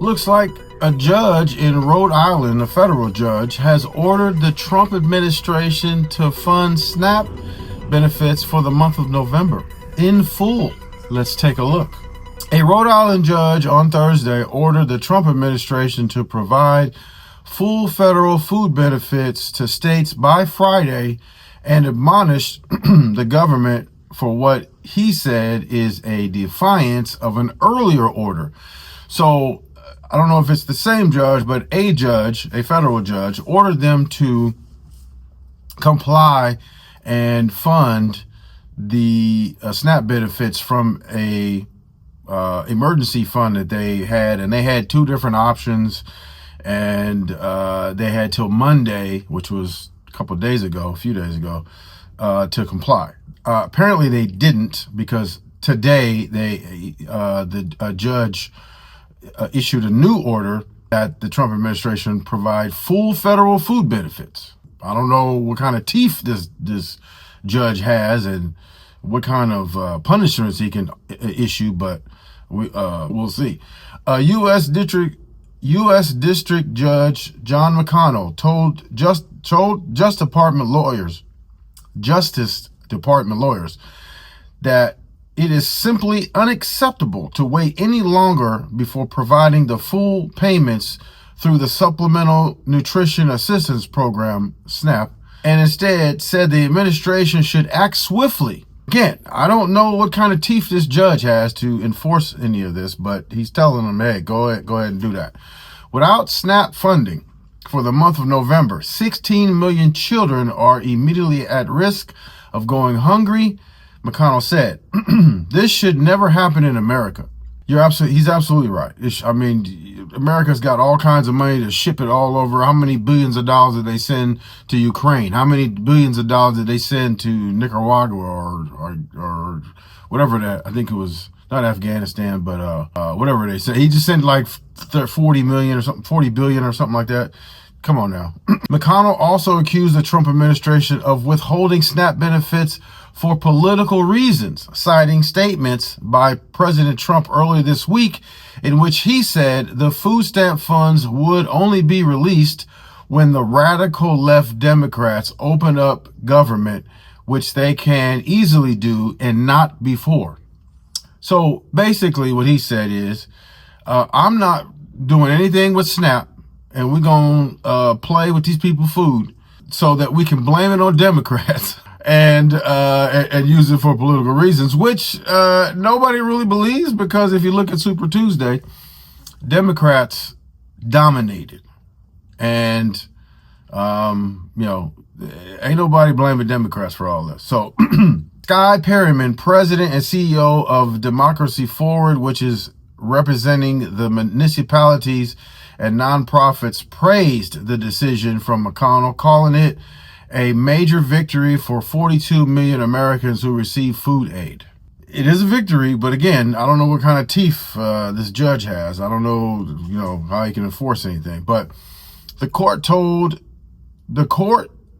Looks like a judge in Rhode Island, a federal judge, has ordered the Trump administration to fund SNAP benefits for the month of November in full. Let's take a look. A Rhode Island judge on Thursday ordered the Trump administration to provide full federal food benefits to states by Friday and admonished the government for what he said is a defiance of an earlier order. So I don't know if it's the same judge, but a judge, a federal judge, ordered them to comply and fund the SNAP benefits from a emergency fund that they had, and they had two different options, and they had till Monday, which was a few days ago, to comply. Apparently they didn't, because today the judge issued a new order that the Trump administration provide full federal food benefits. I don't know what kind of teeth this judge has and what kind of punishments he can issue, but we'll see. U.S. District Judge John McConnell told Justice Department lawyers that it is simply unacceptable to wait any longer before providing the full payments through the Supplemental Nutrition Assistance Program, SNAP, and instead said the administration should act swiftly. Again, I don't know what kind of teeth this judge has to enforce any of this, but he's telling them, hey, go ahead and do that. Without SNAP funding for the month of November, 16 million children are immediately at risk of going hungry, McConnell said. This should never happen in America. He's absolutely right. America's got all kinds of money to ship it all over. How many billions of dollars did they send to Ukraine? How many billions of dollars did they send to Nicaragua or whatever that? I think it was not Afghanistan, but whatever they said. He just sent like 40 million or something, 40 billion or something like that. Come on now. McConnell also accused the Trump administration of withholding SNAP benefits for political reasons, citing statements by President Trump earlier this week in which he said the food stamp funds would only be released when the radical left Democrats open up government, which they can easily do, and not before. So basically what he said is, I'm not doing anything with SNAP, and we're going to play with these people's food so that we can blame it on Democrats and use it for political reasons, which nobody really believes, because if you look at Super Tuesday, Democrats dominated. And, ain't nobody blaming Democrats for all this. So Sky Perryman, president and CEO of Democracy Forward, which is representing the municipalities and nonprofits, praised the decision from McConnell, calling it a major victory for 42 million Americans who receive food aid. It is a victory, but again, I don't know what kind of teeth this judge has. I don't know, how he can enforce anything. But the court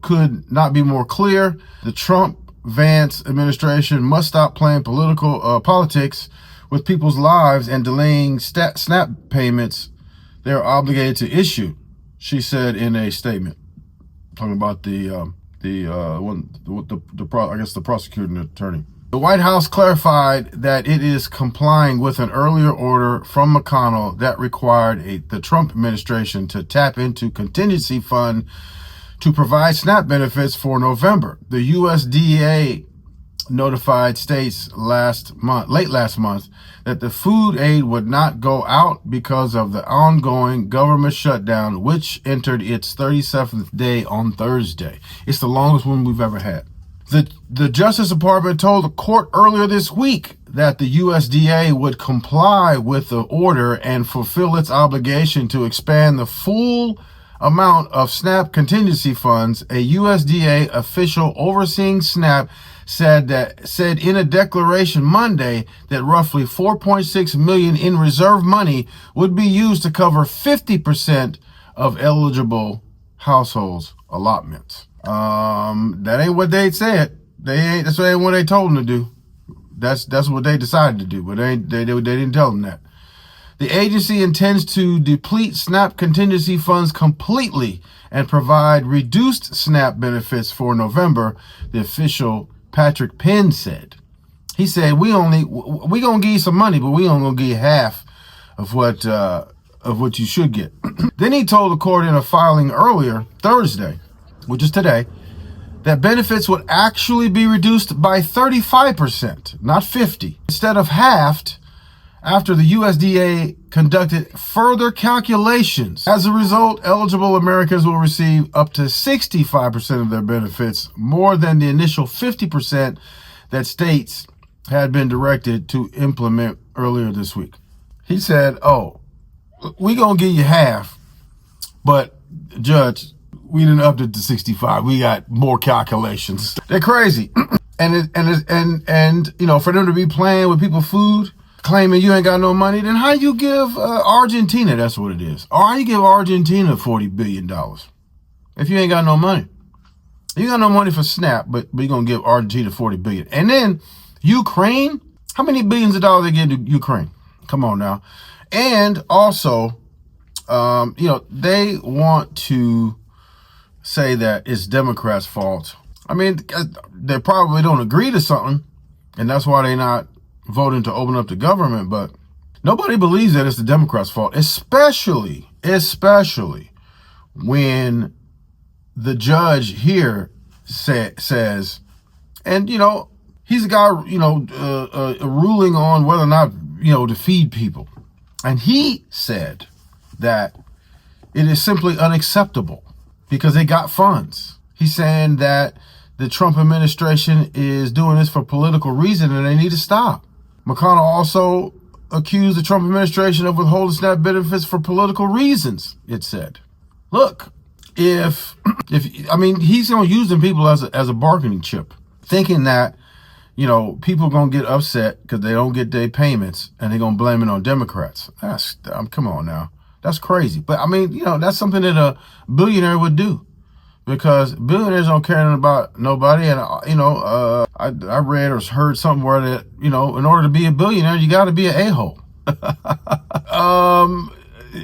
could not be more clear. The Trump-Vance administration must stop playing politics with people's lives and delaying SNAP payments they're obligated to issue, she said in a statement, talking about the prosecuting attorney. The White House clarified that it is complying with an earlier order from McConnell that required the Trump administration to tap into contingency fund to provide SNAP benefits for November. The USDA notified states late last month that the food aid would not go out because of the ongoing government shutdown, which entered its 37th day on Thursday. It's the longest one we've ever had. The Justice Department told the court earlier this week that the USDA would comply with the order and fulfill its obligation to expand the full amount of SNAP contingency funds. A USDA official overseeing SNAP said in a declaration Monday that roughly 4.6 million in reserve money would be used to cover 50% of eligible households' allotments. That ain't what they said. That's what they told them to do. That's what they decided to do, but they didn't tell them that. The agency intends to deplete SNAP contingency funds completely and provide reduced SNAP benefits for November, the official Patrick Penn said. He said, we gonna give you some money, but we only gonna give you half of what you should get. Then he told the court in a filing earlier, Thursday, which is today, that benefits would actually be reduced by 35%, not 50%, instead of halved, after the USDA conducted further calculations. As a result, eligible Americans will receive up to 65% of their benefits, more than the initial 50% that states had been directed to implement earlier this week. He said, oh, we gonna give you half, but Judge, we didn't up it to 65. We got more calculations. They're crazy. And you know, for them to be playing with people's food, claiming you ain't got no money, then how you give Argentina, that's what it is, or how you give Argentina $40 billion if you ain't got no money? You got no money for SNAP, but you're going to give Argentina $40 billion. And then Ukraine, how many billions of dollars they give to Ukraine? Come on now. And also, you know, they want to say that it's Democrats' fault. I mean, they probably don't agree to something, and that's why they're not voting to open up the government, but nobody believes that it's the Democrats' fault, especially when the judge here says, and you know, he's a guy, you know, ruling on whether or not, you know, to feed people, and he said that it is simply unacceptable because they got funds. He's saying that the Trump administration is doing this for political reason and they need to stop. McConnell also accused the Trump administration of withholding SNAP benefits for political reasons, it said. Look, if I mean, he's going to use them people as a bargaining chip, thinking that, you know, people are going to get upset because they don't get their payments and they're going to blame it on Democrats. Come on now. That's crazy. But I mean, you know, that's something that a billionaire would do, because billionaires don't care about nobody. And, you know, I read or heard somewhere that, you know, in order to be a billionaire, you got to be an a-hole.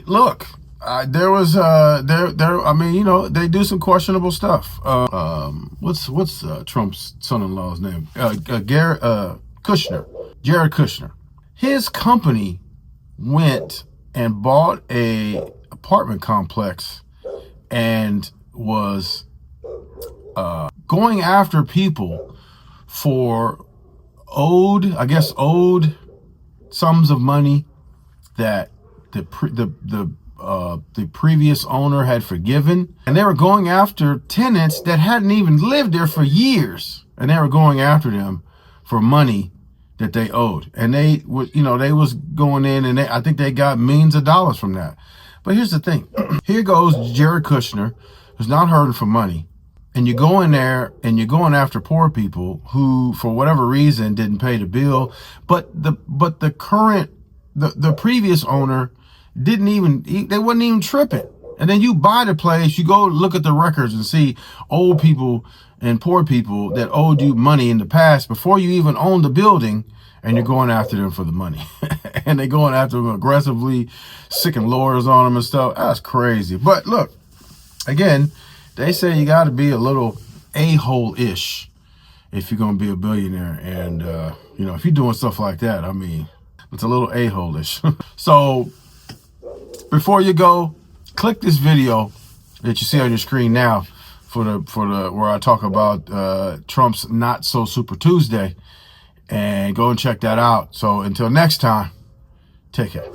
Look, I mean, you know, they do some questionable stuff. What's Trump's son-in-law's name? Jared Kushner. His company went and bought a apartment complex and was going after people for owed sums of money that the previous owner had forgiven, and they were going after tenants that hadn't even lived there for years, and they were going after them for money that they owed, and they was going in, and I think they got millions of dollars from that. But here's the thing: here goes Jared Kushner, who's not hurting for money, and you go in there and you're going after poor people who, for whatever reason, didn't pay the bill, but the previous owner they wasn't even tripping. And then you buy the place, you go look at the records and see old people and poor people that owed you money in the past before you even owned the building, and you're going after them for the money. And they're going after them aggressively, sicking lawyers on them and stuff. That's crazy. But look, again, they say you got to be a little a-hole-ish if you're going to be a billionaire. And, you know, if you're doing stuff like that, I mean, it's a little a-hole-ish. So before you go, click this video that you see on your screen now for the where I talk about Trump's Not So Super Tuesday, and go and check that out. So until next time, take care.